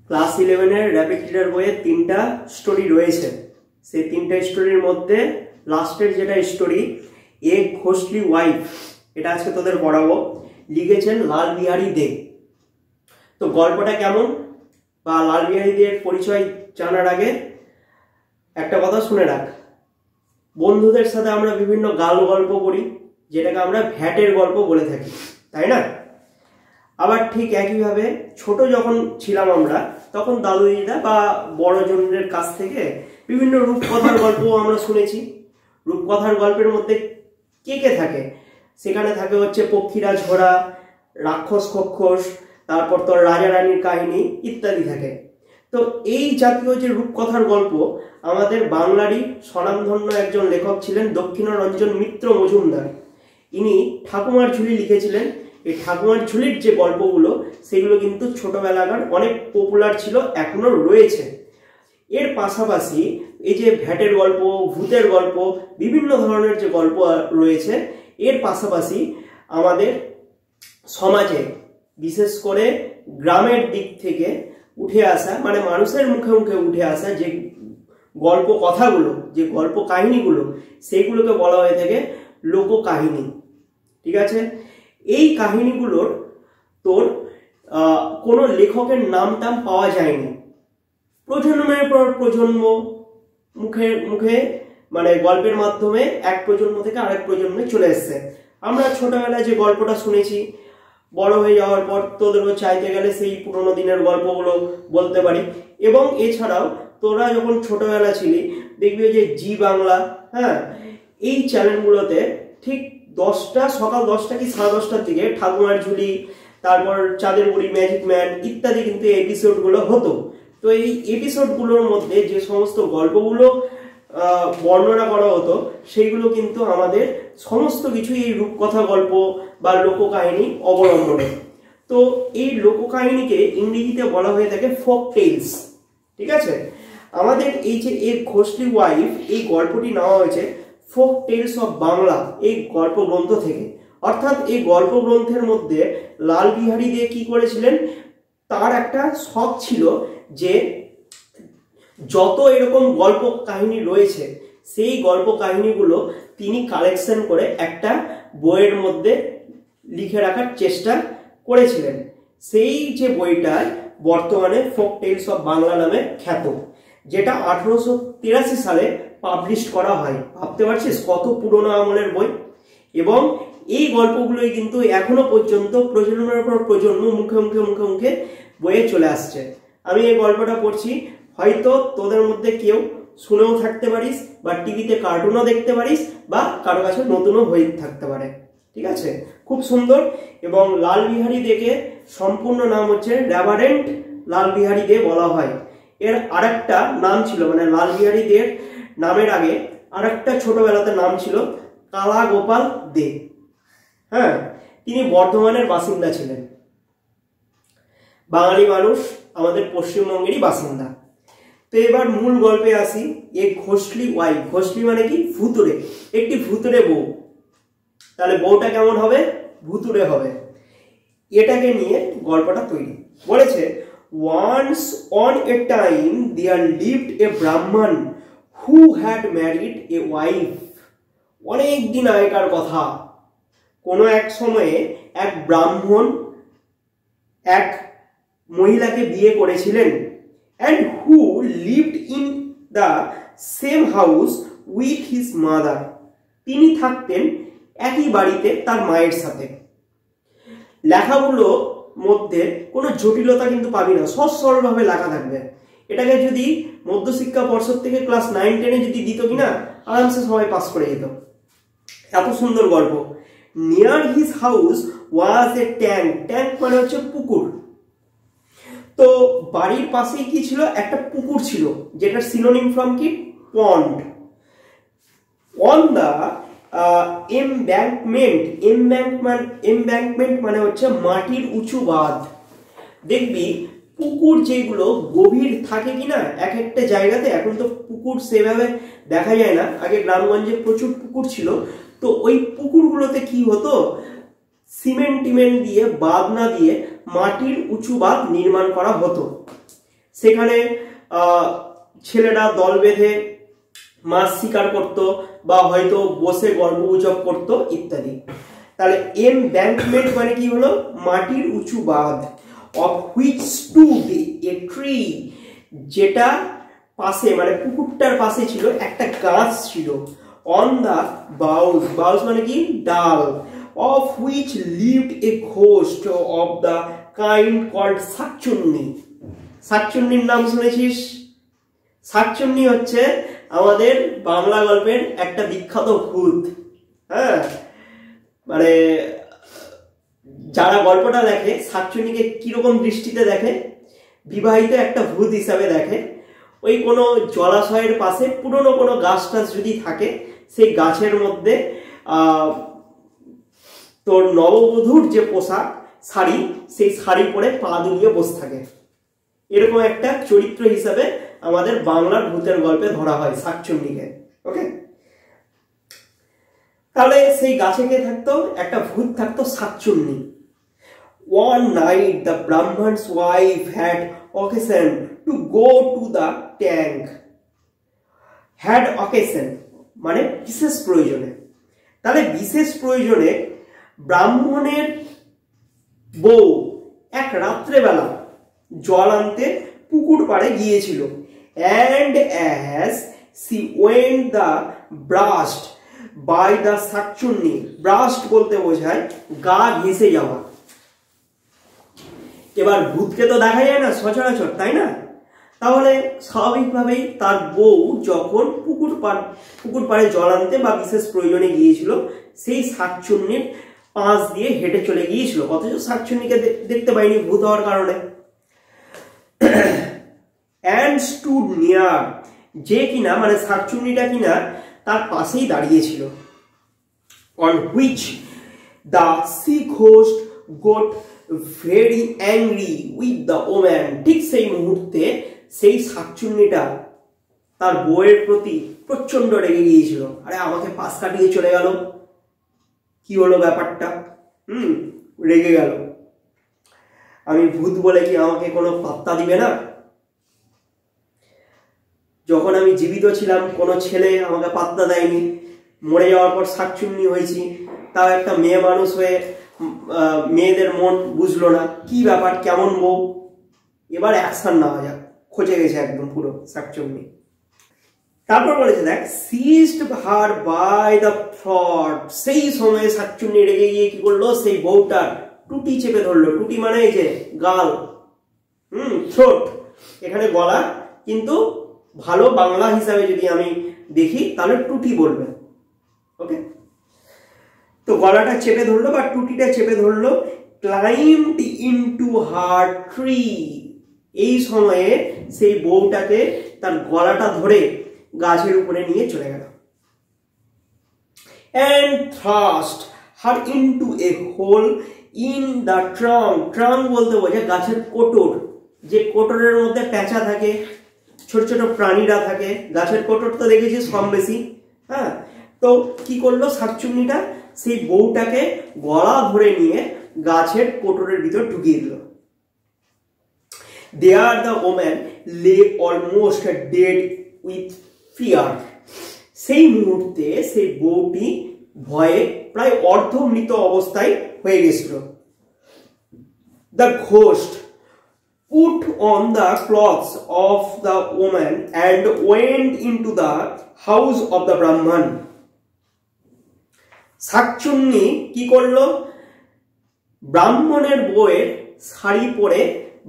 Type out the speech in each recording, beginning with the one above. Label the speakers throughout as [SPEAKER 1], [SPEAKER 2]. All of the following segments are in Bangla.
[SPEAKER 1] ক্লাস 11 এর র্যাপিড রিডার বইয়ে 3টা স্টোরি রয়েছে। সেই 3টা স্টোরির মধ্যে লাস্টের যেটা স্টোরি এ ঘোষলি ওয়াইফ, এটা আজকে তোদের পড়াবো। লিখেছেন লাল বিহারী দে। তো গল্পটা কেমন বা লাল বিহারী দের পরিচয় জানার আগে একটা কথা শুনে রাখ। বন্ধুদের সাথে আমরা বিভিন্ন গাল গল্প করি, যেটাকে আমরা ভ্যাটের গল্প বলে থাকি, তাই না? আবার ঠিক একইভাবে ছোট যখন ছিলাম আমরা, তখন দাদু দিদা বা বড়জনদের কাছ থেকে বিভিন্ন রূপকথার গল্প আমরা শুনেছি। রূপকথার গল্পের মধ্যে কে কে থাকে? সেখানে থাকে হচ্ছে পক্ষীরাজ ঘোড়া, রাক্ষস খক্ষস, তারপর তোর রাজা রানীর কাহিনী ইত্যাদি থাকে। তো এই জাতীয় যে রূপকথার গল্প, আমাদের বাংলারই স্বনামধন্য একজন লেখক ছিলেন দক্ষিণারঞ্জন মিত্র মজুমদার। ইনি ঠাকুমার ঝুলি লিখেছিলেন। এই ঠাকুমার ঝুলির যে গল্পগুলো, সেগুলো কিন্তু ছোটবেলাকার অনেক পপুলার ছিল, এখনো রয়েছে। এর পাশাপাশি এই যে ভ্যাটের গল্প, ভূতের গল্প, বিভিন্ন ধরনের যে গল্প রয়েছে, এর পাশাপাশি আমাদের সমাজে বিশেষ করে গ্রামের দিক থেকে উঠে আসা, মানে মানুষের মুখে মুখে উঠে আসা যে গল্প কথাগুলো, যে গল্প কাহিনীগুলো, সেইগুলোকে বলা হয়ে থাকে লোককাহিনী। ঠিক আছে? এই কাহিনীগুলোর তোর কোনো লেখকের নাম টাম পাওয়া যায়নি। প্রজন্মের পর প্রজন্ম মুখে মুখে, মানে গল্পের মাধ্যমে এক প্রজন্ম থেকে আরেক প্রজন্মে চলে এসছে। আমরা ছোটবেলায় যে গল্পটা শুনেছি, বড় হয়ে যাওয়ার পর তোদেরও চাইতে গেলে সেই পুরোনো দিনের গল্পগুলো বলতে পারি। এবং এছাড়াও তোরা যখন ছোটবেলা ছিলি, দেখবি যে জি বাংলা, হ্যাঁ, এই চ্যানেলগুলোতে ঠিক সকাল 10টা কি 10:30টার দিকে ঠাকুমার ঝুলি, তারপর চাঁদের বুড়ি, ম্যাজিক ম্যান ইত্যাদি কিন্তু এপিসোডগুলো হতো। তো এই এপিসোডগুলোর মধ্যে যে সমস্ত গল্পগুলো বর্ণনা করা হতো, সেইগুলো কিন্তু আমাদের সমস্ত কিছু এই রূপকথা গল্প বা লোককাহিনী অবলম্বনে। তো এই লোককাহিনীকে ইংরেজিতে বলা হয়ে থাকে ফোক টেলস। ঠিক আছে? আমাদের এই যে এ ঘোষলি ওয়াইফ, এই গল্পটি নেওয়া হয়েছে ফোক টেলস অফ বাংলা এই গল্প গ্রন্থ থেকে। অর্থাৎ এই গল্প গ্রন্থের মধ্যে লাল বিহারী দে কি করেছিলেন, তার একটা শখ ছিল যে যত এরকম গল্প কাহিনী রয়েছে, সেই গল্প কাহিনীগুলো তিনি কালেকশন করে একটা বইয়ের মধ্যে লিখে রাখার চেষ্টা করেছিলেন। সেই যে বইটার বর্তমানে ফোক টেলস অফ বাংলা নামে খ্যাত, যেটা 1883 সালে পাবলিশ করা হয়। ভাবতে পারছিস কত পুরোনো আমলের বই। এবং এই গল্পগুলোই কিন্তু এখনো পর্যন্ত প্রজন্মের পর প্রজন্ম মুখে মুখে মুখে মুখে বইয়ে চলে আসছে। আমি এই গল্পটা পড়ছি, হয়তো তোদের মধ্যে কেউ শুনেও থাকতে পারিস, বা টিভিতে কার্টুনও দেখতে পারিস, বা কারো কাছে নতুনও হয়ে থাকতে পারে। ঠিক আছে? খুব সুন্দর। এবং লাল বিহারী দেকে সম্পূর্ণ নাম হচ্ছে রেভারেন্ড লাল বিহারী দে বলা হয়। এর আরেকটা নাম ছিল, মানে লাল বিহারী দের নামের আগে আরেকটা ছোটবেলাতে নাম ছিল কালা গোপাল দে। হ্যাঁ, তিনি বর্ধমানের বাসিন্দা ছিলেন। বাঙালি মানুষ, আমাদের পশ্চিমবঙ্গেরই বাসিন্দা। তো এবার মূল গল্পে আসি। এ ঘোষলি ওয়াইফ, ঘোষলি মানে কি? ভুতুড়ে, একটি ভুতুড়ে বউ। তাহলে বউটা কেমন হবে? ভুতুড়ে হবে। এটাকে নিয়ে গল্পটা তৈরি বলেছে। Once upon a time there lived a brahmin who had married a wife. অনেক দিন আগেকার কথা, কোনো এক সময়ে এক ব্রাহ্মণ এক মহিলাকে বিয়ে করেছিলেন। and who lived in the same house with his mother. তিনি থাকতেন একই বাড়িতে তার মায়ের সাথে। লেখাগুলো মধ্যে কোনো জটিলতা কিন্তু পাবি না, সহজ সরলভাবে লেখা থাকবে। এটাকে যদি মধ্যশিক্ষা পর্ষদ থেকে ক্লাস 9-10 যদি দিত কিনা, আরামসে সবাই পাস করে যেত। এত সুন্দর গল্প। Near his house was A tank. Tank মানে হচ্ছে পুকুর। তো বাড়ির পাশেই কি ছিল? একটা পুকুর ছিল, যেটার সিনোনিম ফ্রম কি? Pond. On the embankment. Embankment মানে হচ্ছে মাটির উঁচু বাঁধ। দেখবি পুকুর যেগুলো গভীর থাকে কিনা এক একটা জায়গাতে, এখন তো পুকুর সেভাবে দেখা যায় না, আগে গ্রামগঞ্জে প্রচুর পুকুর ছিল। তো ওই পুকুরগুলোতে কি হতো, সিমেন্ট টিমেন্ট দিয়ে, বাঁধ না দিয়ে মাটির উঁচু বাঁধ নির্মাণ করা হতো। সেখানে ছেলেরা দল বেঁধে মাছ শিকার করত বা হয়তো বসে গল্পগুজব করত ইত্যাদি। তাহলে এমব্যাঙ্কমেন্ট মানে কি হলো, মাটির উঁচু বাঁধ। Of which stood a tree, যেটা পাশে মানে পুকুরটার পাশে ছিল একটা গাছ ছিল। অন দা বাউস, বাউস মানে কি ডাল। Of which lived a ghost of the kind called শাকচুন্নি। শাকচুন্নির নাম শুনেছিস? শাকচুন্নি হচ্ছে আমাদের বাংলা গল্পের একটা বিখ্যাত ভূত। হ্যাঁ, মানে যারা গল্পটা দেখে শাকচুন্নিকে কিরকম দৃষ্টিতে দেখে, বিবাহিত একটা ভূত হিসাবে দেখে। ওই কোনো জলাশয়ের পাশে পুরনো কোনো গাছ টাছ যদি থাকে, সেই গাছের মধ্যে তোর নববধূর যে পোশাক শাড়ি, সেই শাড়ি পরে পা দুলিয়ে বসে থাকে। এরকম একটা চরিত্র হিসাবে আমাদের বাংলার ভূতের গল্পে ধরা হয় শাকচুন্নিকে। ওকে, তাহলে সেই গাছে কে থাকতো? একটা ভূত থাকতো, শাকচুন্নি। One night the Brahman's wife had occasion to go to the tank. Had occasion মানে বিশেষ প্রয়োজনে। তাহলে বিশেষ প্রয়োজনে ব্রাহ্মণের বউ এক রাত্রেবেলা জল আনতে পুকুর পাড়ে গিয়েছিল। And as she went the brushed by the শাকচুন্নি, ব্রাস্ট বলতে বোঝায় গা ঘেঁষে যাওয়া। এবার ভূতকে তো দেখা যায় না সচরাচর, তাই না? তাহলে স্বাভাবিকভাবেই তার বউ যখন পুকুর পাড়ে জল আনতে বা বিশেষ প্রয়োজনে গিয়েছিল, সেই শাকচুন্নির পাশ দিয়ে হেঁটে চলে গিয়েছিল, অথচ শাকচুন্নিকে দেখতে পাইনি ভূত হওয়ার কারণে। and stood near, যে কিনা মানে শাকচুন্নিটা কিনা তার পাশেই দাঁড়িয়েছিল। on which the sea ghost got very angry with the woman, ঠিক সেই মুহূর্তে সেই শাকচুন্নিটা তার বউয়ের প্রতি প্রচন্ড রেগে গিয়েছিল। আরে আমাকে পাশ কাটিয়ে চলে গেল, কি হলো ব্যাপারটা? রেগে গেল। আমি ভূত বলে কি আমাকে কোনো পাত্তা দিবে না? যখন আমি জীবিত ছিলাম কোনো ছেলে আমাকে পাত্তা দেয়নি, মরে যাওয়ার পর শাকচুন্নি হয়েছি, তাও একটা মেয়ে মানুষ হয়ে মেয়েদের মন বুঝলো না, কি ব্যাপার, কেমন বউ? এবার অ্যাকশন নেওয়া যাক। খোঁজে গেছে একদম পুরো শাকচুন্নি। তারপর বলেছে দেখ, seized her by the throat, সেই সময়ে শাকচুন্নি রেগে গিয়ে কি করলো, সেই বউটার টুটি চেপে ধরলো। টুটি মানে এই যে গাল, থ্রোট, এখানে গলা, কিন্তু ভালো বাংলা হিসাবে যদি আমি দেখি তাহলে টুটি বলবে। ওকে, তো গলাটা চেপে ধরলো বা টুটিটা চেপে ধরলো। ক্লাইম্ড ইনটু হার ট্রি, এই সময়ে সেই বউটাকে তার গলাটা ধরে গাছের উপরে নিয়ে চলে গেল। and thrust her into a hole in the trunk, trunk বলতে বোঝায় গাছের কোটর, যে কোটরের মধ্যে প্যাঁচা থাকে, ছোট ছোট প্রাণীরা থাকে। গাছের কোটর তো দেখেছিস কম বেশি। হ্যাঁ, তো কি করলো শাকচুন্নিটা, সেই বউটাকে গলা ধরে নিয়ে গাছের কোটরের ভিতর ঢুকিয়ে দিল। There the woman lay almost dead with fear, সেই মুহূর্তে সেই বউটি ভয়ে প্রায় অর্ধমৃত অবস্থায় হয়ে গেছিল। The ghost put on the clothes of the woman and went into the house of the Brahman. শাকচুন্নি কি করলো, ব্রাহ্মণের বউয়ের শাড়ি পরে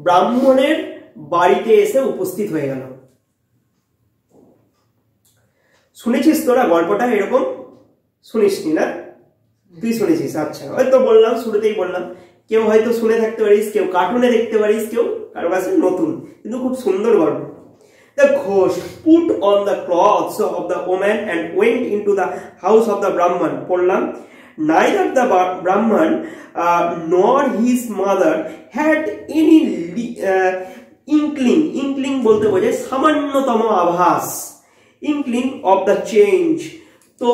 [SPEAKER 1] ব্রাহ্মণের বাড়িতে এসে উপস্থিত হয়ে গেল। শুনেছিস তোরা গল্পটা? এরকম শুনিসনি না? তুই শুনেছিস? আচ্ছা, হয়তো বললাম, শুরুতেই বললাম, কেউ হয়তো শুনে থাকতে পারিস, কেউ কার্টুনে দেখতে পারিস, কেউ কারো কাছে নতুন, কিন্তু খুব সুন্দর গল্প। The ghost put on the clothes of the woman and went into the house of the Brahman. পড়লাম, neither the Brahman nor his mother had any inkling বলতে বোঝায় সামান্যতম আভাস, inkling of the change। তো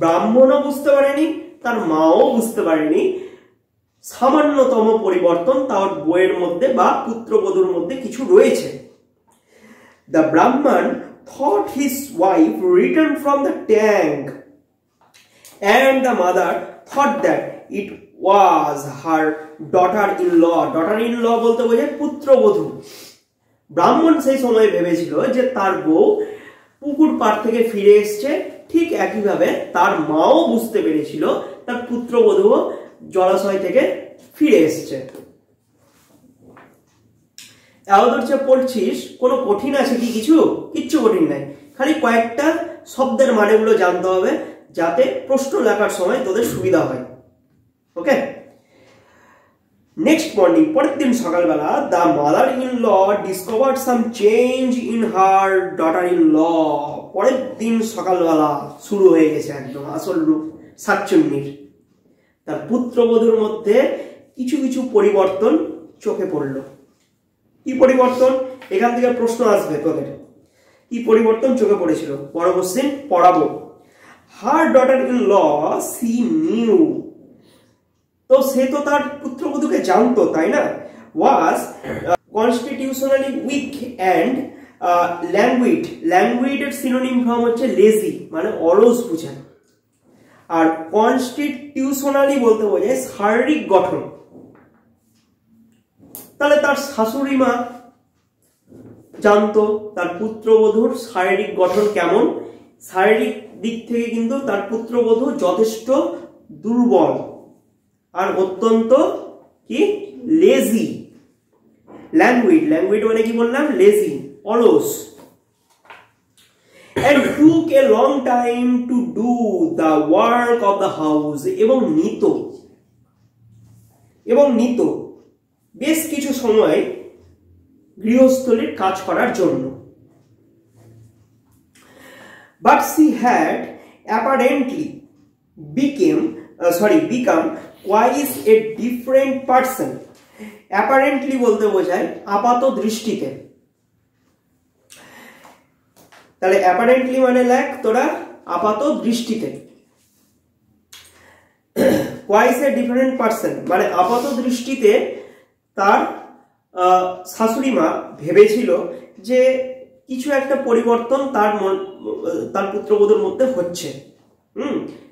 [SPEAKER 1] ব্রাহ্মণও বুঝতে পারেনি, তার মাও বুঝতে পারেনি সামান্যতম পরিবর্তন তার বইয়ের মধ্যে বা পুত্রবধূর মধ্যে কিছু রয়েছে। The Brahman thought his wife returned from the tank, and the mother thought that it was her daughter-in-law. Daughter-in-law বলতে বোঝায় পুত্রবধূ। ব্রাহ্মণ সেই সময় ভেবেছিল যে তার বউ পুকুর পাড় থেকে ফিরে এসছে, ঠিক একইভাবে তার মাও বুঝতে পেরেছিল তার পুত্রবধূ জলাশয় থেকে ফিরে এসছে। এতদূর পড়ছিস, কোনো কঠিন আছে কি? কিচ্ছু কঠিন নাই, খালি কয়েকটা শব্দের মানেগুলো জানতে হবে যাতে প্রশ্ন লেখার সময় তোদের সুবিধা হয়। ওকে, নেক্সট মর্নিং, পরের দিন সকালবেলা, the mother in law discovered some change in her daughter in law. পরের দিন সকালবেলা শুরু হয়ে গেছে একদম আসল রূপ শাকচুন্নির। তার পুত্রবধূর মধ্যে কিছু কিছু পরিবর্তন চোখে পড়ল। কি পরিবর্তন? এখান থেকে প্রশ্ন আসবে তোদের, কি পরিবর্তন চোখে পড়েছিল? বড় কোশ্চেন, পড়াবো। Her daughter in law she knew, তো সে তো তার পুত্রবধূকে জানতো, তাই না? Was constitutionally weak and languid. ল্যাঙ্গুইডের সিনোনিম ফর্ম হচ্ছে লেজি, মানে অলস বোঝায়। আর কনস্টিটিউশনালি বলতে বোঝায় শারীরিক গঠন। তাহলে তার শাশুড়ি মা জানতো তার পুত্রবধূর শারীরিক গঠন কেমন। শারীরিক দিক থেকে কিন্তু তার পুত্রবধূ যথেষ্ট দুর্বল আর অত্যন্ত কি লেজি। ল্যাঙ্গুইড মানে কি বললাম? লেজি, অলস। and took a long time to do the work of the house, এবং নিত বেশ কিছু সময় গৃহস্থলীর কাজ করার জন্য। but she had apparently become quite a different person. apparently বলতে বোঝায় আপাত দৃষ্টিতে। তাহলে apparently মানে লেখ তোরা আপাত দৃষ্টিতে। quite a different person মানে আপাত দৃষ্টিতে তার শাশুড়ি মা ভেবেছিল যে কিছু একটা পরিবর্তন তার পুত্রবধূর মধ্যে হচ্ছে।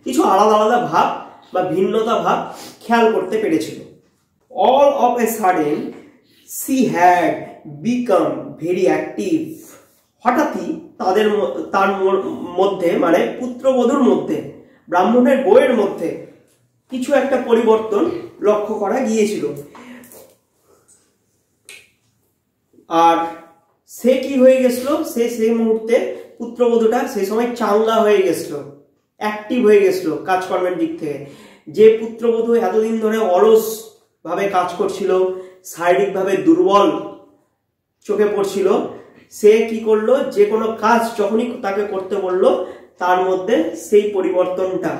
[SPEAKER 1] কিছু আলাদা আলাদা ভাব বা ভিন্নতা ভাব খেয়াল করতে পেরেছিল। all of a sudden she had become very active. হঠাৎই তার মধ্যে মানে পুত্রবধূর মধ্যে, ব্রাহ্মণের বউয়ের মধ্যে কিছু একটা পরিবর্তন লক্ষ্য করা গিয়েছিল। আর সে কি হয়ে গেছিল? সেই মুহূর্তে পুত্রবধূটা সেই সময় চাঙ্গা হয়ে গেছিল, অ্যাক্টিভ হয়ে গেছিল কাজকর্মের দিক থেকে। যে পুত্রবধূ এতদিন ধরে অলস ভাবে কাজ করছিল, শারীরিকভাবে দুর্বল চোখে পড়ছিল, সে কি করলো? যে কোনো কাজ যখনই তাকে করতে বললো তার মধ্যে সেই পরিবর্তনটা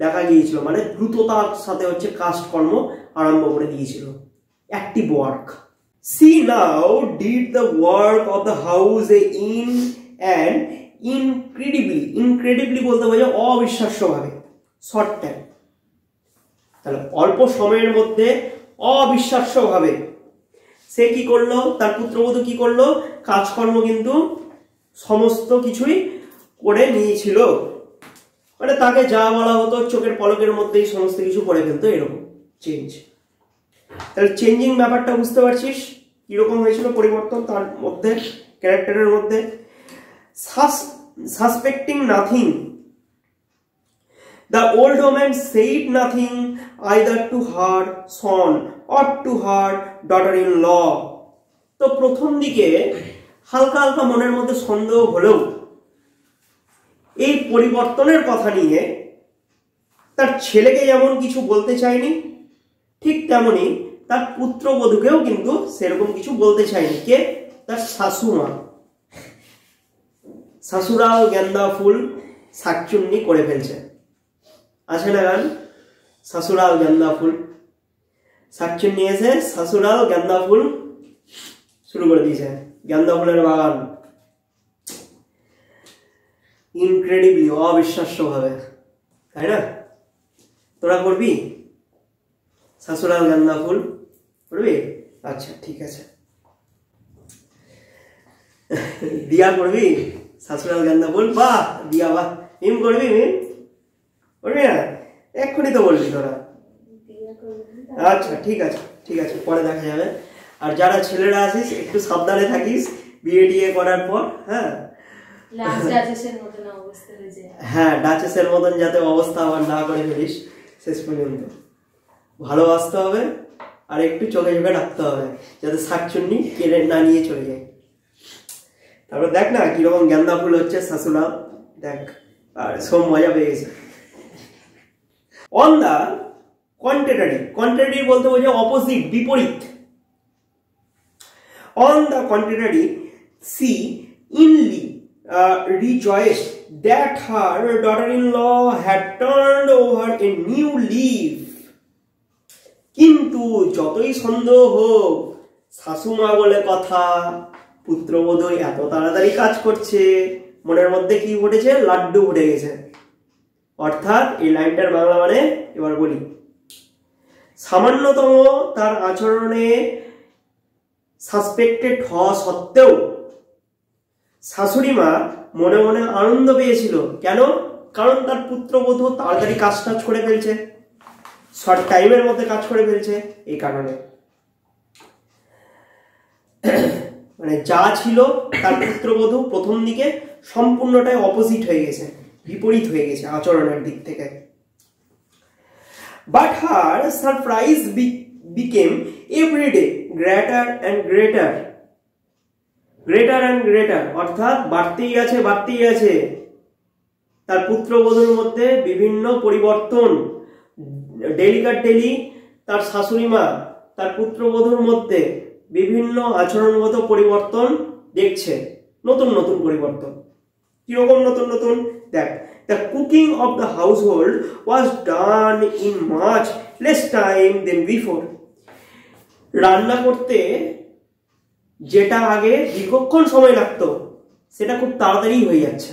[SPEAKER 1] দেখা গিয়েছিল, মানে দ্রুততার সাথে কাজকর্ম আরম্ভ করে দিয়েছিল, active work. She now did the work of the house in an incredibly বলতে বোঝায় অবিশ্বাস্যভাবে, শর্ট টাইম। তাহলে অল্প সময়ের মধ্যে অবিশ্বাস্যভাবে সে কি করলো? তার পুত্রবধূ কি করলো? কাজকর্ম কিন্তু সমস্ত কিছুই করে নিয়েছিল, মানে তাকে যা বলা হতো চোখের পলকের মধ্যেই সমস্ত কিছু করে ফেলতো, এরকম চেঞ্জ। তাহলে চেঞ্জিং ব্যাপারটা বুঝতে পারছিস কিরকম হয়েছিল পরিবর্তন তার মধ্যে, ক্যারেক্টারের মধ্যে। সাসপেক্টিং nothing, the old woman said nothing either to her son or to her daughter-in-law. তো প্রথম দিকে হালকা হালকা মনের মধ্যে সন্দেহ হলেও এই পরিবর্তনের কথা নিয়ে তার ছেলেকে যেমন কিছু বলতে চায়নি, ঠিক তেমনি তার পুত্রবধূকেও কিন্তু সেরকম কিছু বলতে চায়নি। কে? তার শাশুমা। শাশুড়াল গেন্দা ফুল শাকচুন্নি করে ফেলছে, আছে না গান? শাশুড়াল গেন্দা ফুল, শাকচুন্নি এসে শাশুড়াল গেন্দা ফুল শুরু করে দিয়েছে, গেন্দা ফুলের বাগান। ইনক্রেডিবলি, অবিশ্বাস্য ভাবে, তাই না? তোরা করবি শাশুড়াল গেন্দা ফুল? করবি? আচ্ছা, ঠিক আছে। দিয়া করবি শাশুড়াল গান্দা বল, বাহ দিয়া বাহ। মিম করবি? মিম করবি না? এক্ষুনি তো বললি তোরা। আচ্ছা ঠিক আছে ঠিক আছে, পরে দেখা যাবে। আর যারা ছেলেরা আছিস একটু সাবধানে থাকিস বিয়ে টিয়ে করার পর। হ্যাঁ হ্যাঁ, ডাচেসের মতন যাতে অবস্থা আবার না করে ফেলিস শেষ পর্যন্ত। ভালোবাসতে হবে আর একটু চোখে চোখে রাখতে হবে যাতে শাকচুন্নি কেড়ে না নিয়ে চলে যায়। তারপর দেখ না কিরকম গেন্দা ফুল হচ্ছে শাশুড়া, দেখ। আর সব মজা পেয়ে গেছে। অন দা কন্ট্রারি, কন্ট্রারি বলতে বোঝে অপোজিট, বিপরীত। On the contrary, she inly rejoiced that her daughter-in-law had turned over a new leaf. কিন্তু যতই সন্দেহ হোক, শাশুমা বলে কথা, পুত্রবধূ এত তাড়াতাড়ি কাজ করছে, মনের মধ্যে কি ঘটেছে? লাড্ডু ফুটে গেছে। অর্থাৎ এই লাইনটার বাংলা মানে, এবার বলি, সামান্যতম তার আচরণে সাসপেক্টেড হওয়া সত্ত্বেও শাশুড়ি মা মনে মনে আনন্দ পেয়েছিল। কেন? কারণ তার পুত্রবধূ তাড়াতাড়ি কাজ টাজ করে ফেলছে, শর্ট টাইমের মধ্যে কাজ করে ফেলছে। এই কারণে মানে যা ছিল তার পুত্রবধূ প্রথম দিকে সম্পূর্ণটাই অপোজিট হয়ে গেছে, বিপরীত হয়ে গেছে আচরণের দিক থেকে। But her surprise became everyday greater and greater, greater and greater, অর্থাৎ বাড়তেই আছে বাড়তেই আছে। তার পুত্রবধূর মধ্যে বিভিন্ন পরিবর্তন, ডেলিকার ডেলি তার শাশুড়ি মা তার পুত্রবধূর মধ্যে বিভিন্ন আচরণগত পরিবর্তন দেখছে, নতুন নতুন পরিবর্তন। কিরকম নতুন নতুন? দেখ, the cooking of the household was done in much less time than before. রান্না করতে যেটা আগে দীর্ঘক্ষণ সময় লাগতো সেটা খুব তাড়াতাড়ি হয়ে যাচ্ছে।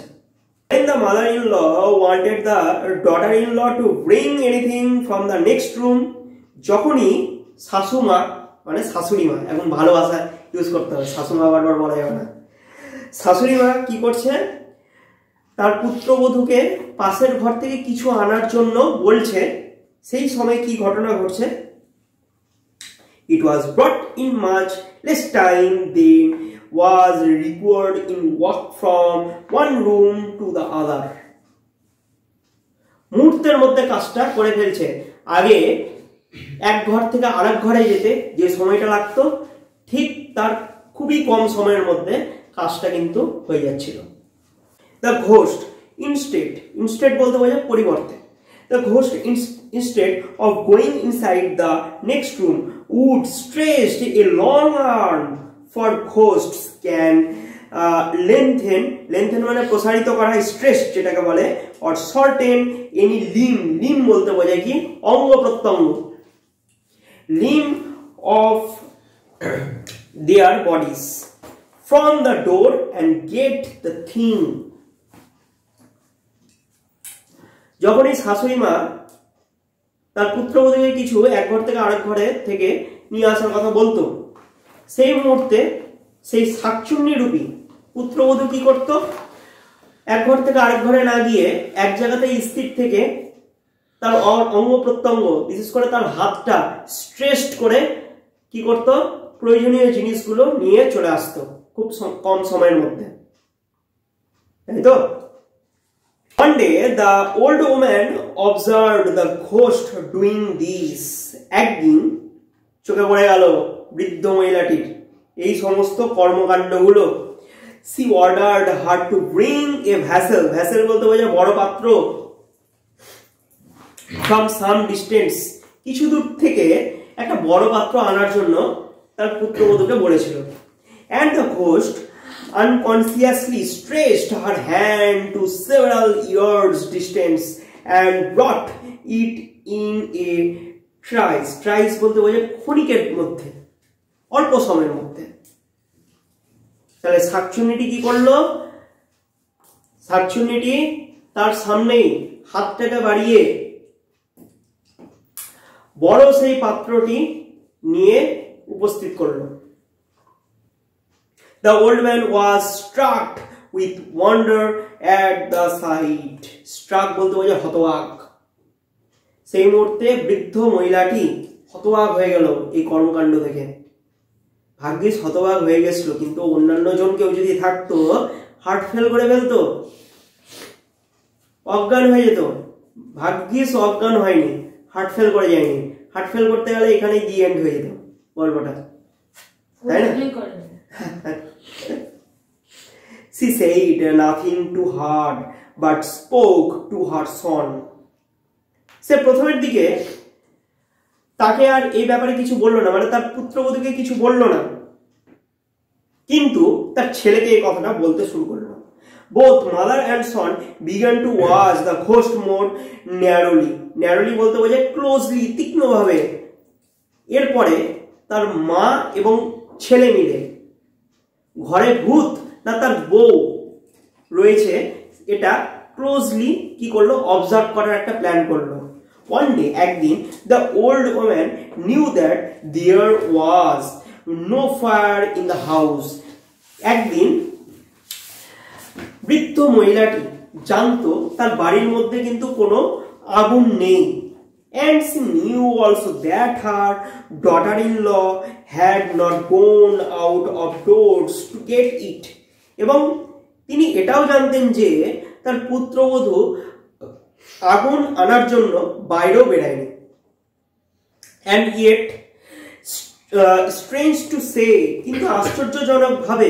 [SPEAKER 1] When the mother-in-law wanted the daughter-in-law to bring anything from the next room, যখনই শাশুমা মানে শাশুড়ি মা, এখন ভালোবাসা ইউজ করতে হবে, শাশুমা বারবার বলা যাবে না। শাশুড়ি মা কি করছে? তার পুত্রবধূকে পাশের ঘর থেকে কিছু আনার জন্য বলছে। সেই সময় কি ঘটনা ঘটছে? It was brought in much less time than was required in walk from one room to the other. মুহূর্তের মধ্যে কাজটা করে ফেলছে। আগে এক ঘর থেকে আরেক ঘরে যেতে যে সময়টা লাগতো, ঠিক তার খুবই কম সময়ের মধ্যে কাজটা কিন্তু হয়ে যাচ্ছিল। The ghost instead বলতে বোঝায় পরিবর্তে। The ghost instead of going inside the next room would stretch a long arm, for ghosts can lengthen মানে প্রসারিত করা, stretch যেটাকে বলে, or shorten any limb বলতে বোঝায় কি? অঙ্গ প্রত্যঙ্গ, limb of their bodies from the door and get the thing. যখনই শাশুড়ি মা তার পুত্রবধূকে কিছু এক ঘর থেকে আরেক ঘরে থেকে নিয়ে আসার কথা বলতো, সেই মুহূর্তে সেই শাকচুন্নি রূপী পুত্রবধূ কি করত? এক ঘর থেকে আরেক ঘরে না গিয়ে এক জায়গাতে স্থির থেকে তার অঙ্গ প্রত্যঙ্গ, বিশেষ করে তার হাতটা স্ট্রেচড করে কি করত? প্রয়োজনীয় জিনিসগুলো নিয়ে চলে আসতো খুব কম সময়ের মধ্যে, তাই তো? One day, the old woman observed the ghost doing this. একদিন চোখে পড়ে গেল বৃদ্ধ মহিলাটির এই সমস্ত কর্মকাণ্ডগুলো। She ordered her to bring a vessel. Vessel বলতে বোঝায় বড় পাত্র। From some distance, কিছু দূর থেকে একটা বড় পাত্র আনার জন্য তার পুত্রবধূকে বলেছিল। And the ghost unconsciously stretched her hand to several yards distance and brought it in a trice. Trice বলতে বোঝায় ক্ষণিকের মধ্যে, অল্প সময়ের মধ্যে। তাহলে শাকচুন্নিটি কি করলো? শাকচুন্নিটি তার সামনেই হাতটাকে বাড়িয়ে বড় সেই পাত্রটি নিয়ে উপস্থিত করলো। The old man was struck with wonder at the sight. Struck বলতে বোঝায় হতবাক। সেই মুহূর্তে বৃদ্ধ মহিলাটি হতবাক হয়ে গেল এই কর্মকাণ্ড দেখে। ভাগ্যিস হতবাক হয়ে গেছিল, কিন্তু অন্যান্য জন কেউ যদি থাকতো হার্ট ফেল করে ফেলতো, অজ্ঞান হয়ে যেত। ভাগ্যিস অজ্ঞান হয়নি, হার্ট ফেল করে যায়নি। হার্ট ফেল করতে গেলে এখানে দি এন্ড হয়ে যেত গল্পটা, তাই না? She said nothing to her but spoke to her son. সে প্রথমের দিকে তাকে আর এই ব্যাপারে কিছু বললো না, মানে তার পুত্রবধূকে কিছু বললো না, কিন্তু তার ছেলেকে এই কথাটা বলতে শুরু করলো। Both mother and son began to watch the ghost more narrowly. Narrowly বলতে বোঝায় ক্লোজলি, তীক্ষ্ণভাবে। এরপরে তার মা এবং ছেলে মিলে ঘরে ভূত না তার বউ রয়েছে এটা ক্লোজলি কি করলো, অবজার্ভ করার একটা প্ল্যান করলো। One day, একদিন, the old woman knew that there was no fire in the house. একদিন বৃদ্ধ মহিলাটি জানতো তার বাড়ির মধ্যে কিন্তু কোনো আগুন নেই। And she knew also that her daughter-in-law had not gone out of doors to get it. এবং তিনি এটাও জানতেন যে তার পুত্রবধূ আগুন আনার জন্য বাইরেও বেরায়নি। And yet, strange to say, কিন্তু আশ্চর্যজনকভাবে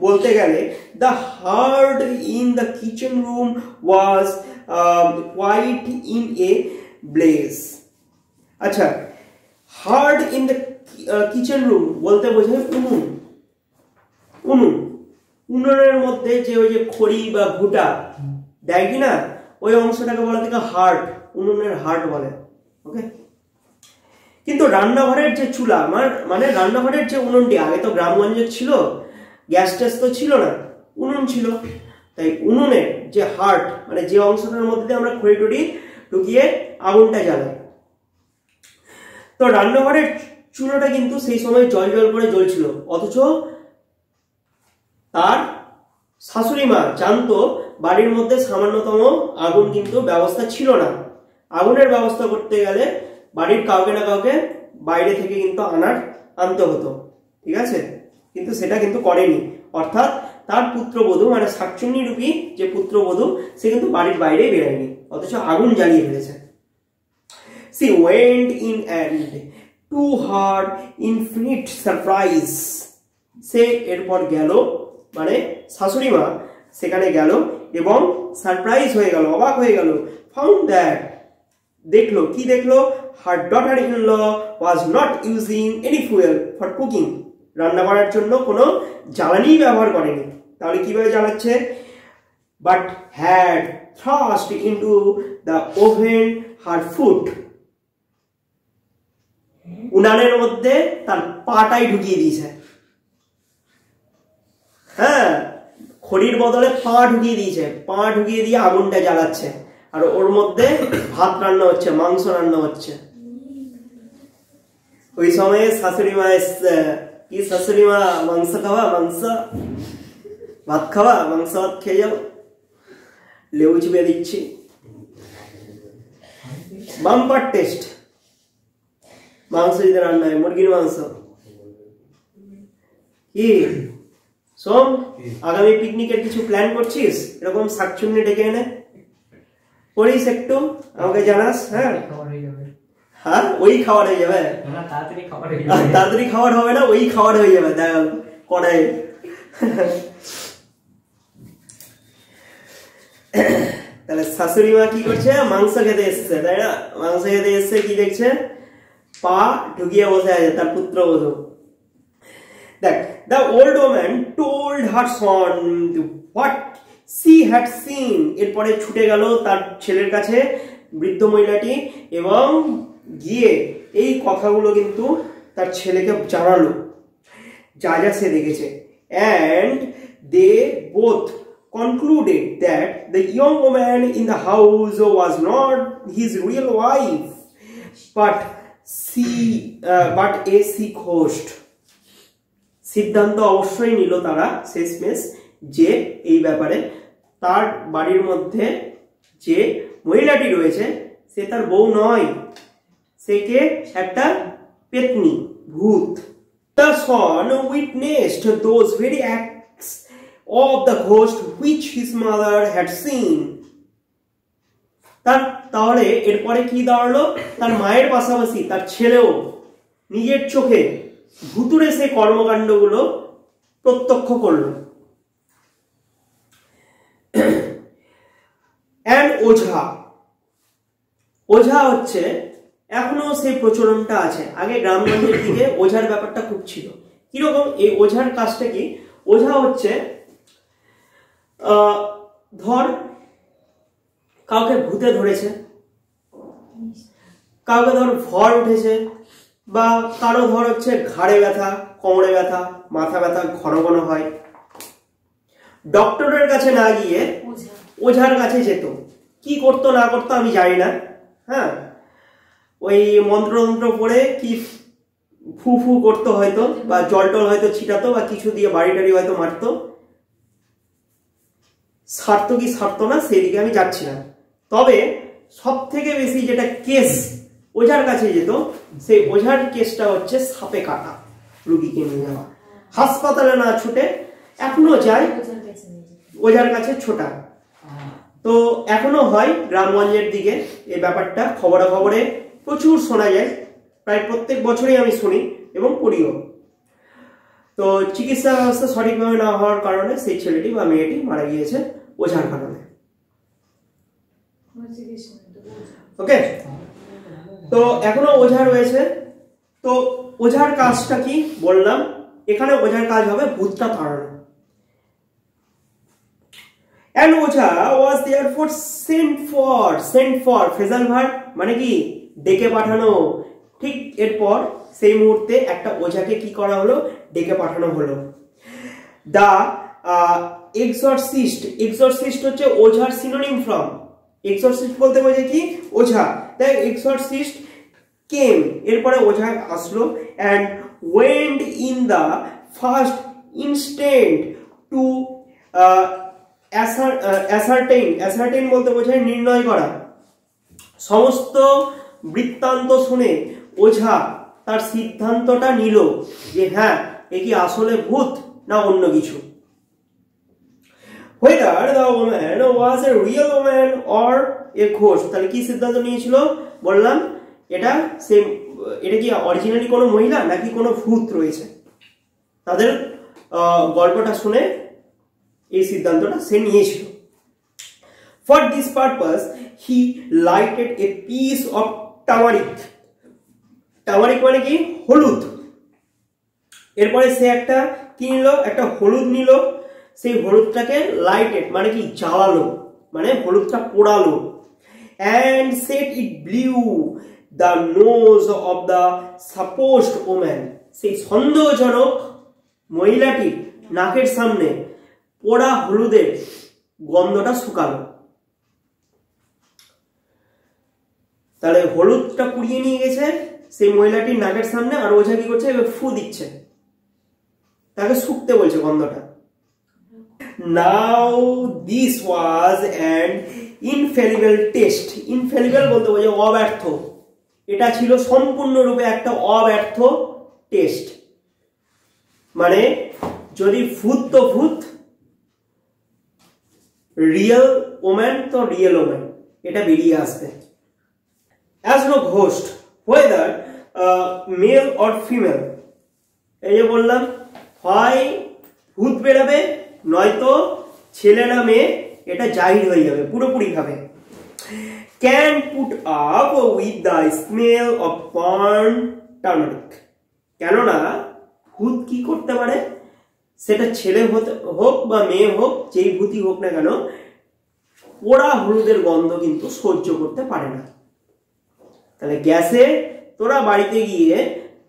[SPEAKER 1] বলতে গেলে, the hearth in the kitchen room was quite in a blaze. আচ্ছা, hearth in the kitchen room বলতে বোঝায় উনুন। উনুন, উনুনের মধ্যে যে ওই যে খড়ি বা ভুটা দেয় কিনা, ওই অংশটাকে বলা থেকে হার্ট, উনুনের হার্ট বলে। ওকে, কিন্তু রান্নাঘরের যে চুলা, মানে রান্নাঘরের যে উনুনটি, আগে তো গ্রামগঞ্জে ছিল, গ্যাস ট্যাস তো ছিল না, উনুন ছিল, তাই উনুনের যে হার্ট, মানে যে অংশটার মধ্যে আমরা খড়ি টড়ি ঢুকিয়ে আগুনটা জ্বালাই, তো রান্নাঘরের চুলোটা কিন্তু সেই সময় জল জল করে জ্বলছিল। অথচ তার শাশুড়ি মা জানতো বাড়ির মধ্যে সামান্যতম আগুন কিন্তু ব্যবস্থা ছিল না। আগুনের ব্যবস্থা করতে গেলে বাড়ির কাউকে না কাউকে বাইরে থেকে কিন্তু আনতে হতো, ঠিক আছে? কিন্তু সেটা কিন্তু করেনি, অর্থাৎ তার পুত্রবধূ মানে শাকচুন্নি রূপী যে পুত্রবধূ সে কিন্তু বাড়ির বাইরে বেরোয়নি, অথচ আগুন জ্বালিয়ে ফেলেছে। She went in and to her infinite surprise, সে এরপর গেল, মানে শাশুড়ি মা সেখানে গেল এবং সারপ্রাইজ হয়ে গেল, অবাক হয়ে গেল। Found that, দেখলো, কি দেখলো? Her daughter-in-law was not using any fuel for cooking. রান্না করার জন্য কোনো জ্বালানি ব্যবহার করেনি। তাহলে কিভাবে জ্বালাচ্ছে? But had thrust into the oven her foot. উনানের মধ্যে তার পাটাই ঢুকিয়ে দিয়েছে। হ্যাঁ, খড়ির বদলে পা ঢুকিয়ে দিয়েছে, পা ঢুকিয়ে দিয়ে আগুনটা জ্বালাচ্ছে, আর ওর মধ্যে ভাত রান্না হচ্ছে, মাংস রান্না হচ্ছে। ওই সময়ে শাশুড়ি মা এসছে, কি শাশুড়ি মা, মাংস খাওয়া, মাংস ভাত খাওয়া, মাংস ভাত খেয়ে যাও, লেবু চিপে দিচ্ছি, বাম্পার টেস্ট। মাংস যদি রান্না হয়, মুরগির মাংস। কি সোম, আগামী পিকনিকের কিছু প্ল্যান করছিস? এরকম শাকচুন্নি ডেকে এনে করিস, একটু আমাকে জানাস। হ্যাঁ হ্যাঁ, ওই খাবার হয়ে যাবে, তাড়াতাড়ি খাবার হবে না, ওই খাবার হয়ে যাবে। দেখ কড়াই, তাহলে শাশুড়ি মা কি করছে? মাংস খেতে এসছে, তাই না? মাংস খেতে এসছে, কি দেখছে? পা ঢুকিয়ে বসে আছে তার পুত্রবধূ। দেখ, the old woman told her son what she had seen. এরপরে ছুটে গেল তার ছেলের কাছে বৃদ্ধ মহিলাটি এবং গিয়ে এই কথাগুলো কিন্তু তার ছেলেকে জানালো, যা যা সে দেখেছে। And they both concluded that the young woman in the house was not his real wife, but a sick host. সিদ্ধান্ত অবশ্যই নিল তারা শেষমেশ যে এই ব্যাপারে তার বাড়ির মধ্যে যে মহিলাটি রয়েছে সে তার বউ নয়, সে কে একটা পেতনি, ভূত। The son witnessed those very acts of the ghost which his mother had seen. তাহলে এরপরে কি দাঁড়ালো, তার মায়ের পাশাপাশি তার ছেলেও নিজের চোখে ভুতুড়ে সে কর্মকাণ্ডগুলো প্রত্যক্ষ করলো। And ওঝা, ওঝা হচ্ছে এখনো সেই প্রচলনটা আছে। আগে গ্রামগঞ্জের দিকে ওঝার ব্যাপারটা খুব ছিল। কিরকম এই ওঝার কাজটা কি, ওঝা হচ্ছে ধর কাউকে ভূতে ধরেছে, কাউকে ধর ভর উঠেছে, বা কারো ধর হচ্ছে ঘাড়ে ব্যথা, কোমরে ব্যথা, মাথা ব্যথা ঘন ঘন হয়, ডক্টরের কাছে না গিয়ে ওঝার কাছে যেত। কি করতো না করতো আমি জানি না, হ্যাঁ ওই মন্ত্রতন্ত্র পড়ে কি ফু ফু করতো হয়তো, বা জল টল হয়তো ছিটাতো, বা কিছু দিয়ে বাড়ি টাড়ি হয়তো মারতো। সারতো কি সারতো না সেদিকে আমি যাচ্ছি না। তবে সব থেকে বেশি যেটা কেস ওঝার কাছে যেত, সেই ওঝার কেসটা হচ্ছে সাপে কাটা রুগীকে নিয়ে যাওয়া। হাসপাতালে না ছুটে এখনো যায় ওঝার কাছে ছোটা। তো এখনো হয় গ্রামগঞ্জের দিকে এই ব্যাপারটা, খবরে খবরে প্রচুর শোনা যায়, প্রায় প্রত্যেক বছরই আমি শুনি এবং পড়িও। তো চিকিৎসা ব্যবস্থা সঠিকভাবে না হওয়ার কারণে সেই ছেলেটি বা মেয়েটি মারা গিয়েছে ওঝার কারণে। ওকে, তো এখনো ওঝা রয়েছে। তো ওঝার কাজটা কি বললাম, এখানে ওঝার কাজ হবে ভূতটা তাড়ানো। And Ojha was therefore sent for phrasal verb মানে কি ডেকে পাঠানো। ঠিক এরপর সেই মুহূর্তে একটা ওঝাকে কি করা হলো, ডেকে পাঠানো হলো। দা এক্সরসিস্ট, এক্সরসিস্ট হচ্ছে ওঝার সিনোনিম ফ্রম, এক্সরসিস্ট বলতে বোঝায় কি ওঝা, তাই এক্সরসিস্ট কেম, এরপরে ওঝা আসলো। and went in the first instant to ascertain বলতে বোঝায় নির্ণয় করা। সমস্ত বৃত্তান্ত শুনে ওঝা তার সিদ্ধান্তটা নিল যে হ্যাঁ এ কি আসলে ভূত না অন্য কিছু। whether the woman was a real woman or a ghost, তাহলে কি সিদ্ধান্ত নিয়েছিল বললাম, এটা কি অরিজিনালি কোনো মহিলা নাকি কোনো ভূত রয়েছে। তাদের গল্পটা শুনে এই সিদ্ধান্তটা সে নিয়েছিল। For this purpose he lighted a piece of turmeric, turmeric মানে কি হলুদ। এরপরে সে একটা কি নিল, একটা হলুদ নিল, সেই হলুদটাকে লাইটেড মানে কি জ্বালালো, মানে হলুদটা পোড়ালো। and set it blew the nose of the supposed woman, সেই সন্দেহজনক মহিলাটি নাকের সামনে পোড়া হলুদের গন্ধটা শুকালো। তাহলে হলুদটা পুড়িয়ে নিয়ে গেছে সেই মহিলাটির নাকের সামনে, আর ওঝা কি করছে এবার ফু দিচ্ছে, তাকে শুকতে বলছে গন্ধটা। Now this was an infallible test, infallible বলতে বোঝায় অব্যর্থ, এটা ছিল সম্পূর্ণরূপে একটা অব্যর্থ টেস্ট। মানে যদি ভূত তো ভূত, রিয়েল ওম্যান তো রিয়েল ওম্যান, এটা বেরিয়ে আসবে। as no ghost whether male or female, এই যে বললাম হয় ভূত বেরাবে নয়তো ছেলে না মেয়ে, এটা জাহির হয়ে যাবে পুরোপুরি ভাবে। can put up with the smell of burnt turmeric, কেননা ভূত কি করতে পারে, সেটা ছেলে হোক বা মেয়ে হোক, যেই ভূতই হোক না কেন, পোড়া হলুদের গন্ধ কিন্তু সহ্য করতে পারে না। তাহলে গ্যাসে তোরা বাড়িতে গিয়ে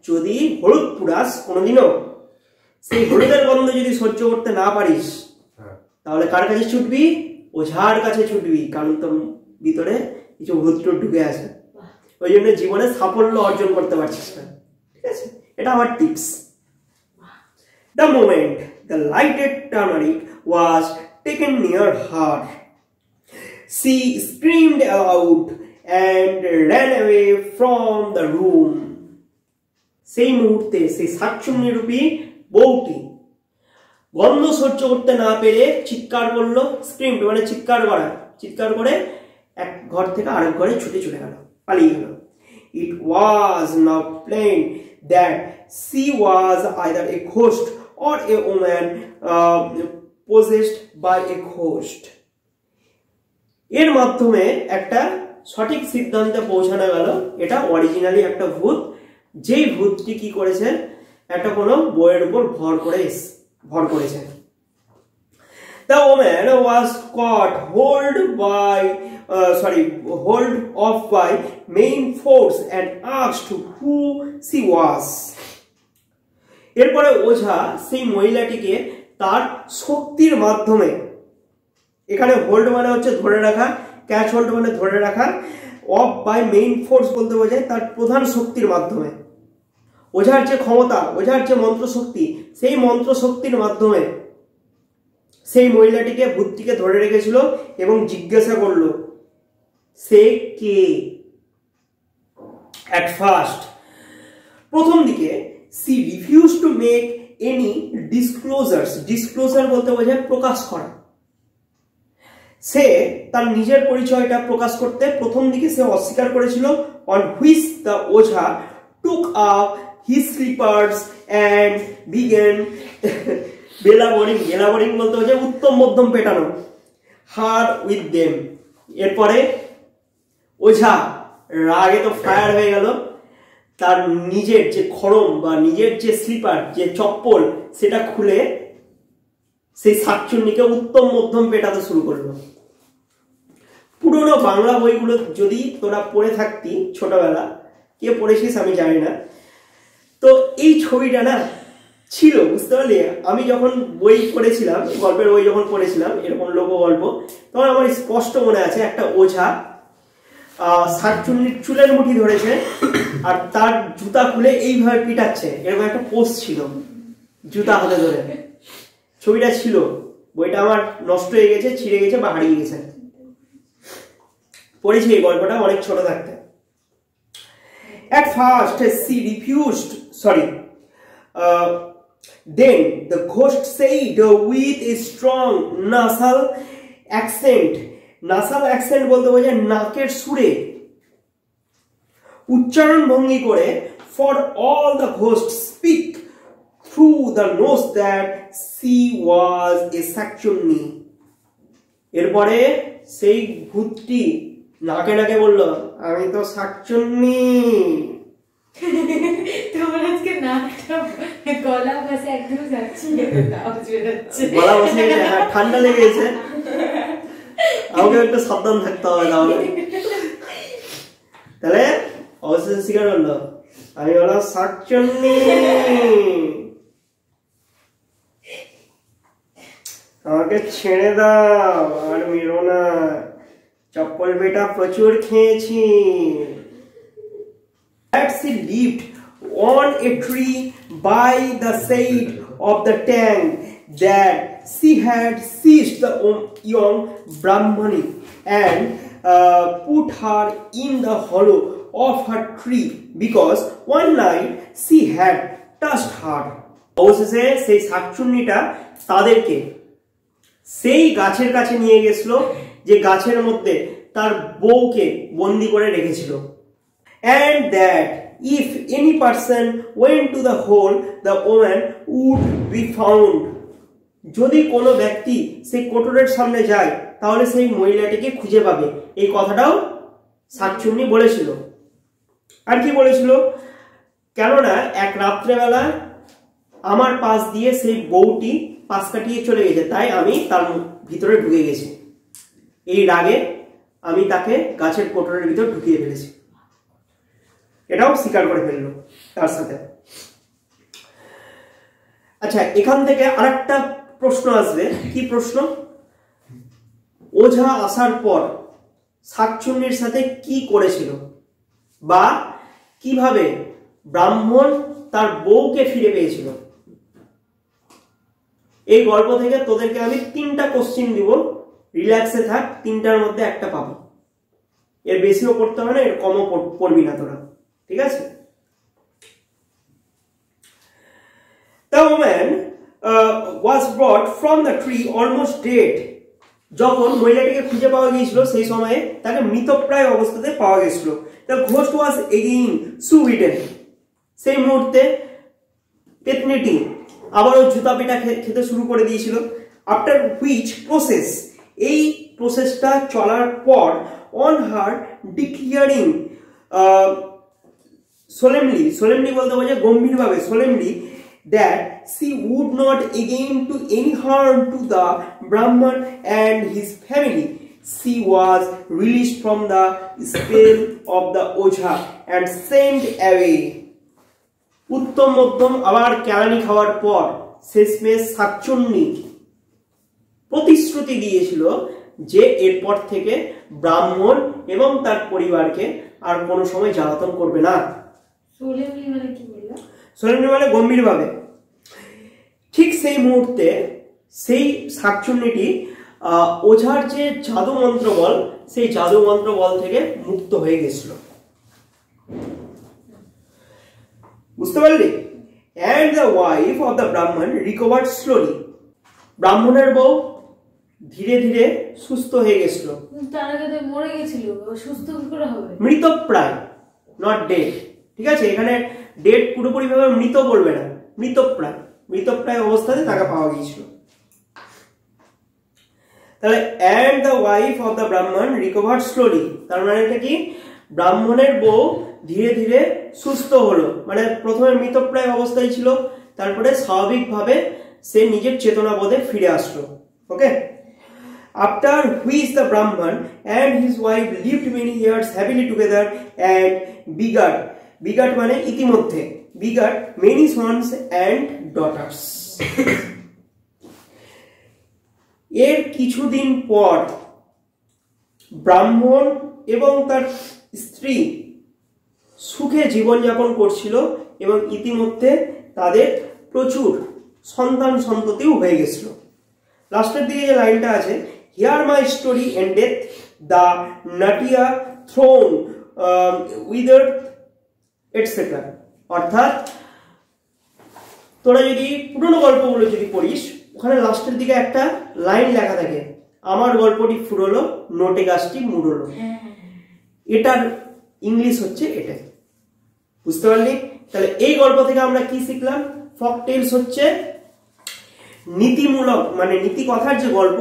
[SPEAKER 1] যদি হলুদ পুড়াস কোনোদিনও, সেই হলুদের গন্ধ যদি সহ্য করতে না পারিস, তাহলে কার কাছে ছুটবি, ওঝার কাছে ছুটবি, কারণ তোর ভিতরে কিছু ভূত ঢুকে আছে, ওই জন্য জীবনে সাফল্য অর্জন করতে পারছিস না। ঠিক আছে, এটা আমার tips. The moment the lighted turmeric was taken near her, she screamed aloud and ran away from the room. সেই মুহূর্তে সেই শাকচুন্নি রূপী বউটি গন্ধ সহ্য করতে না পেরে চিৎকার করলো, স্ক্রিমড মানে চিৎকার করা, চিৎকার করে এক ঘর থেকে আরেক ঘরে ছুটে চলে গেল, পালিয়ে গেল। It was now plain that she was either a ghost or a woman possessed by a ghost. এর মাধ্যমে একটা সঠিক সিদ্ধান্তে পৌঁছানো গেল এটা অরিজিনালি একটা ভূত, যেই ভূতটি কি করেছে একটা কোনো বইয়ের উপর ভর করেছে। The woman was caught hold off by main force and asked who she was. এরপরে ওঝা সেই মহিলাটিকে তার শক্তির মাধ্যমে, এখানে হোল্ড মানে হচ্ছে ধরে রাখা, ক্যাচ হোল্ড মানে ধরে রাখা, অফ বাই মেইন ফোর্স বলতে বোঝায় তার প্রধান শক্তির মাধ্যমে। ওঝার যে ক্ষমতা, ওঝার যে মন্ত্র শক্তি, সেই মন্ত্র শক্তির মাধ্যমে সেই মহিলাটিকে, ভূতটিকে ধরে রেখেছিল এবং জিজ্ঞাসা করলো সে কে। At first, প্রথম দিকে she refused to make any disclosures. Disclosure বলতে বোঝায় প্রকাশ করা। সে তার নিজের পরিচয়টা প্রকাশ করতে প্রথম দিকে সে অস্বীকার করেছিল। On which the Ojha took up his slippers and began বেলাবোরিং বলতে বোঝায় উত্তম মধ্যম পেটানো, her with them. এরপরে ওঝা রাগে তো ফায়ার হয়ে গেল, তার নিজের যে খড়ম বা নিজের যে স্লিপার, যে চপ্পল, সেটা খুলে সেই শাকচুন্নিকে উত্তম মধ্যম পেটাতে শুরু করলো। পুরোনো বাংলা বইগুলো যদি তোরা পড়ে থাকতি ছোটবেলা, কে পড়েছিস আমি জানি না, তো এই ছবিটা না ছিল, বুঝতে পারলি? আমি যখন বই পড়েছিলাম, গল্পের বই যখন পড়েছিলাম এরকম লোক গল্প, তখন আমার স্পষ্ট মনে আছে একটা ওঝা শাকচুন্নির চুলের মুঠি ধরেছে আর তার জুতা খুলে এইভাবে পিটাচ্ছে, এরকম একটা পোস্ট ছিল জুতা হাতে ধরে। ছবিটা ছিল, বইটা আমার নষ্ট হয়ে গেছে, ছিঁড়ে গেছে বা হারিয়ে গেছে। পড়েছি এই গল্পটা অনেক ছোট থাকতে। At first she refused, then the ghost said with a strong nasal accent. Nasal accent বলতে বোঝায় নাকের সুরে, উচ্চারণ ভঙ্গি করে, for all the ghosts speak through the nose that she was a শাকচুন্নি. এরপরে সেই ভূতটি নাকে নাকে বলল আমি তো শাকচুন্নি।
[SPEAKER 2] তোমার আজকে নাকটা গলা বসে একদম যাচ্ছে,
[SPEAKER 1] গলা বসে ঠান্ডা লেগে গেছে, আমাকে একটু সাবধান থাকতে হবে। তাহলে অবশ্যই স্বীকার করলো আমি বললাম শাকচুন্নি, আমাকে ছেড়ে দাও আর মেরো না, চপ্পল বেটা প্রচুর খেয়েছি। She lived on a tree by the side of the tank that she had seized the young Brahmani and put her in the hollow of her tree because one night she had touched her. অবশেষে সেই শাকচুন্নিটা তাদেরকে সেই গাছের কাছে নিয়ে গেছিল যে গাছের মধ্যে তার বউকে বন্দি করে রেখেছিল। And that if any person went to the hole, the woman would be found. যদি কোনো ব্যক্তি সেই কোটরের সামনে যায় তাহলে সেই মহিলাটিকে খুঁজে পাবে, এই কথাটাও শাকচুন্নি বলেছিল। আর কি বলেছিল? কেননা এক রাত্রেবেলা আমার পাশ দিয়ে সেই বউটি পাশ কাটিয়ে চলে গেছে, তাই আমি তার ভিতরে ঢুকে গেছি, এই রাগে আমি তাকে গাছের কোটরের ভিতর ঢুকিয়ে ফেলেছি। এটাও স্বীকার করে ফেললো তার সাথে। আচ্ছা, এখান থেকে আরেকটা প্রশ্ন আসবে। কি প্রশ্ন? ওঝা আসার পর শাকচুন্নির সাথে কি করেছিল বা কিভাবে ব্রাহ্মণ তার বউকে ফিরে পেয়েছিল? এই গল্প থেকে তোদেরকে আমি 3টা কোশ্চেন দিব, রিল্যাক্সে থাক, 3টার মধ্যে একটা পাবি, এর বেশিও পড়তে হবে না, এর কমও পড়বি না তোরা, ঠিক আছে? The woman was brought from the tree almost dead. যখন মহিলাটিকে খুঁজে পাওয়া গিয়েছিল সেই সময়ে তাকে মৃতপ্রায় অবস্থাতে পাওয়া গেছিল। The ghost was again smitten. সেই মুহূর্তে পেতনিটি আবারও জুতা পিটা খেতে শুরু করে দিয়েছিল। After which process, এই প্রসেসটা চলার পর on her declaring solemnly বলতে বোঝায় গম্ভীরভাবে, solemnly that she would not again do any harm to the Brahman and his family, she was released from the spell of the Ojha and sent away. উত্তম মধ্যম আবার কেরানি খাওয়ার পর শেষমেশ শাকচুন্নি প্রতিশ্রুতি দিয়েছিল যে এরপর থেকে ব্রাহ্মণ এবং তার পরিবারকে আর কোনো সময় জ্বালাতন করবে না।
[SPEAKER 2] সোলেমলি মানে কি বললা?
[SPEAKER 1] সোলেমলি মানে গম্ভীরভাবে। ঠিক সেই মুহূর্তে সেই শাকচুন্নিটি ওঝার যে জাদু মন্ত্র বল, সেই জাদু মন্ত্র বল থেকে মুক্ত হয়ে গেছিল। বুঝতে পারলি? And the wife of the Brahman recovered slowly. ব্রাহ্মণের বউ ধীরে ধীরে সুস্থ হয়ে গেছিল।
[SPEAKER 2] তার আগে তো মরে গেছিল, সুস্থ কি করে হবে?
[SPEAKER 1] মৃতপ্রায়, নট ডেড, ঠিক আছে? এখানে ডেড পুরোপুরি ভাবে মৃত বলবে না, মৃতপ্রায়, মৃতপ্রায় অবস্থাতে তাকে পাওয়া গিয়েছিল। তাহলে and the wife of the Brahman recovered slowly, তার মানে এটা কি? ব্রাহ্মণের বউ ধীরে ধীরে সুস্থ হলো, মানে প্রথমে মৃতপ্রায় অবস্থায় ছিল, তারপরে স্বাভাবিকভাবে সে নিজের চেতনাবোধে ফিরে আসলো। ওকে? After which the Brahman and his wife lived many years happily together and begat মানে ইতিমধ্যে, begat many sons and daughters. এর কিছুদিন পর ব্রাহ্মণ এবং তার স্ত্রী সুখে জীবনযাপন করছিল এবং ইতিমধ্যে তাদের প্রচুর সন্তান সন্ততিও হয়ে গেছিল। লাস্টের দিকে যে লাইনটা আছে, here my story endeth, the নাটিয়া থ্রোন উইদার্ড এটসেট্রা। অর্থাৎ তোরা যদি পুরনো গল্পগুলো যদি পড়িস, ওখানে লাস্টের দিকে একটা লাইন লেখা থাকে, আমার গল্পটি ফুরলো, নোটে গাছটি মুড়লো। এটার ইংলিশ হচ্ছে এটাই। বুঝতে পারলি? তাহলে এই গল্প থেকে আমরা কি শিখলাম? ফক টেলস হচ্ছে নীতিমূলক, মানে নীতি কথার যে গল্প,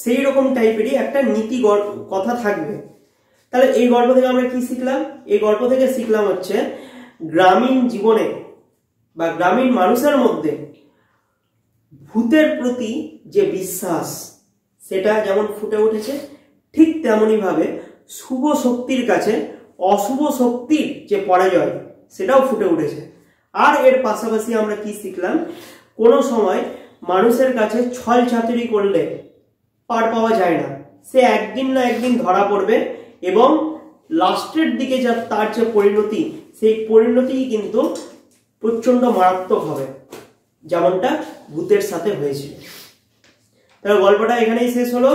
[SPEAKER 1] সেই রকম টাইপেরই একটা নীতি কথা থাকবে। তাহলে এই গল্প থেকে আমরা কি শিখলাম? এই গল্প থেকে শিখলাম হচ্ছে গ্রামীণ জীবনে বা গ্রামীণ মানুষের মধ্যে ভূতের প্রতি যে বিশ্বাস, সেটা যেমন ফুটে উঠেছে, ঠিক তেমনই ভাবে শুভ শক্তির কাছে অশুভ শক্তির যে পরাজয়, সেটাও ফুটে উঠেছে। আর এর পাশাপাশি আমরা কি শিখলাম? কোনো সময় মানুষের কাছে ছল চাতুরি করলে পার পাওয়া যায় না, সে একদিন না একদিন ধরা পড়বে এবং লাস্টের দিকে যা তার যে পরিণতি, সেই পরিণতিই কিন্তু প্রচন্ড মারাত্মক হবে, যেমনটা ভূতের সাথে হয়েছিল। তাহলে গল্পটা এখানেই শেষ হলো।